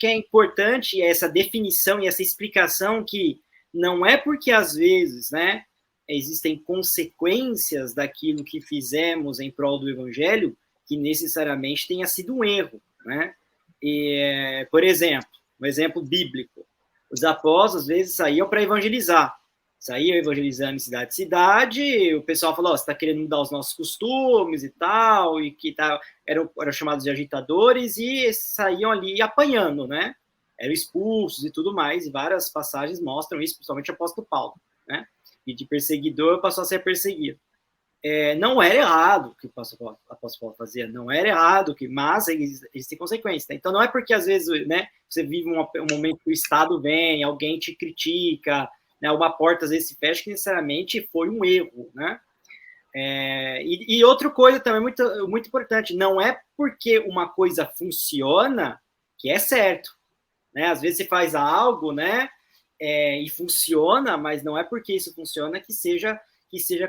que é importante essa definição e essa explicação que não é porque, às vezes, né, existem consequências daquilo que fizemos em prol do evangelho que necessariamente tenha sido um erro, né? E, por exemplo, um exemplo bíblico, os apóstolos, às vezes, saíam para evangelizar, saíam evangelizando em cidade, o pessoal falou, você está querendo mudar os nossos costumes e tal, e que tá, eram chamados de agitadores, e saíam ali apanhando, né? Eram expulsos e tudo mais, e várias passagens mostram isso, principalmente o apóstolo Paulo, né? E de perseguidor passou a ser perseguido. Não era errado o que o apóstolo Paulo fazia, não era errado, mas existem consequências. Né? Então, não é porque, às vezes, né, você vive um momento que o Estado vem, alguém te critica, né, uma porta, às vezes, se fecha, que necessariamente foi um erro. Né? E outra coisa também muito, muito importante, não é porque uma coisa funciona que é certo. Né? Às vezes, você faz algo, né, e funciona, mas não é porque isso funciona que seja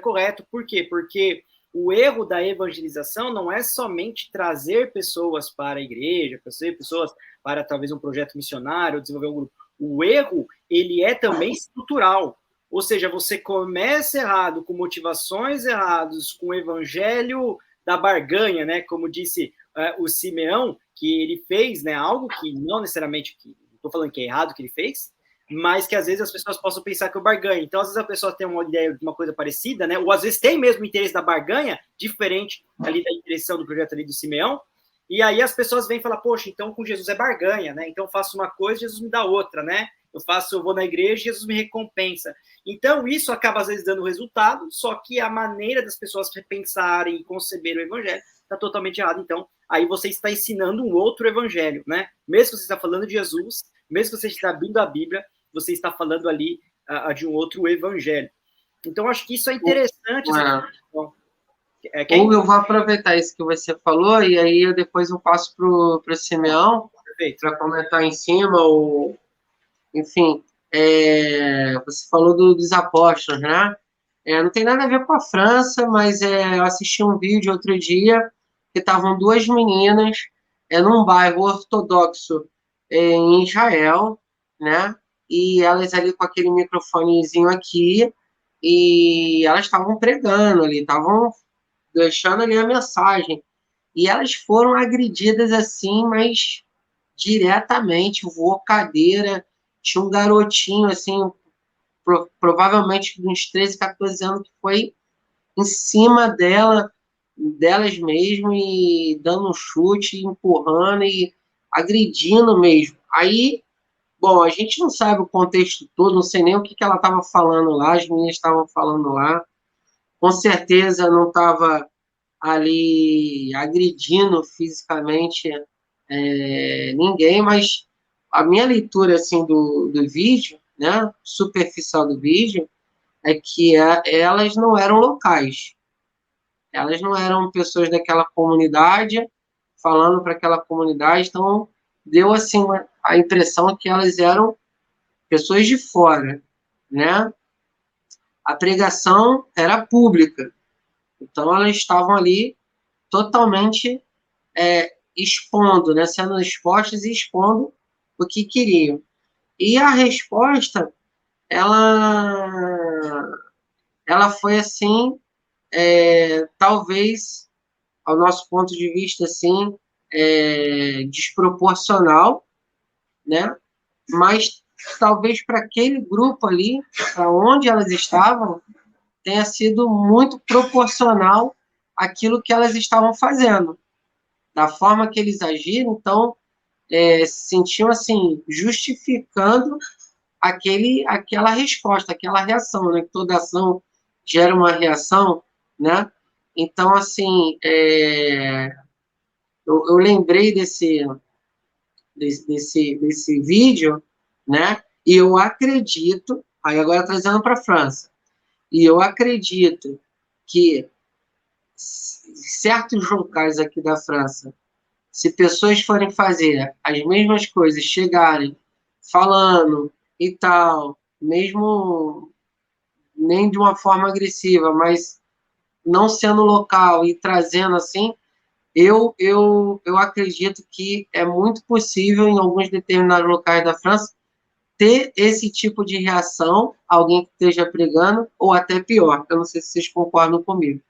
correto. Por quê? Porque o erro da evangelização não é somente trazer pessoas para a igreja, trazer pessoas para talvez um projeto missionário, desenvolver um grupo. O erro, ele é também estrutural. Ou seja, você começa errado, com motivações erradas, com o evangelho da barganha, né? Como disse o Simeão, que ele fez, né, algo que não necessariamente, não estou falando que é errado que ele fez, mas que às vezes as pessoas possam pensar que é o barganha. Então, às vezes a pessoa tem uma ideia de uma coisa parecida, né? Ou às vezes tem mesmo o interesse da barganha, diferente ali da direção do projeto ali do Simeão, e aí as pessoas vêm e falam, poxa, então com Jesus é barganha, né? Então eu faço uma coisa, Jesus me dá outra, né? Eu vou na igreja, Jesus me recompensa. Então isso acaba às vezes dando resultado, só que a maneira das pessoas pensarem e conceber o evangelho está totalmente errada. Então, aí você está ensinando um outro evangelho, né? Mesmo que você está falando de Jesus, mesmo que você está abrindo a Bíblia, você está falando ali de um outro evangelho. Então, acho que isso é interessante. Ou eu vou aproveitar isso que você falou, e aí depois eu passo para o Simeão, para comentar em cima, ou, enfim, você falou dos apóstolos, né? Não tem nada a ver com a França, mas eu assisti um vídeo outro dia que estavam duas meninas num bairro ortodoxo em Israel, né? E elas ali com aquele microfonezinho aqui, e elas estavam pregando ali, estavam deixando ali a mensagem. E elas foram agredidas assim, mas diretamente, voou cadeira, tinha um garotinho assim, provavelmente de uns 13, 14 anos, que foi em cima delas mesmo, e dando um chute, empurrando e agredindo mesmo. Aí, bom, a gente não sabe o contexto todo, não sei nem o que ela estava falando lá, as meninas estavam falando lá. Com certeza não estava ali agredindo fisicamente ninguém, mas a minha leitura assim do vídeo, né, superficial do vídeo, é que elas não eram locais. Elas não eram pessoas daquela comunidade, falando para aquela comunidade, então deu assim a impressão que elas eram pessoas de fora, né? A pregação era pública, então elas estavam ali totalmente expondo, né? Sendo expostas e expondo o que queriam. E a resposta, ela foi assim, talvez, ao nosso ponto de vista, assim, desproporcional, né? Mas talvez para aquele grupo ali, para onde elas estavam, tenha sido muito proporcional àquilo que elas estavam fazendo. Da forma que eles agiram, então, se sentiam assim, justificando aquela resposta, aquela reação, né? Toda ação gera uma reação, né? Então, assim, eu lembrei desse vídeo, né? E eu acredito, aí agora trazendo para a França, e eu acredito que certos locais aqui da França, se pessoas forem fazer as mesmas coisas, chegarem falando e tal, mesmo nem de uma forma agressiva, mas não sendo local e trazendo assim, eu acredito que é muito possível, em alguns determinados locais da França, ter esse tipo de reação, alguém que esteja pregando, ou até pior. Eu não sei se vocês concordam comigo.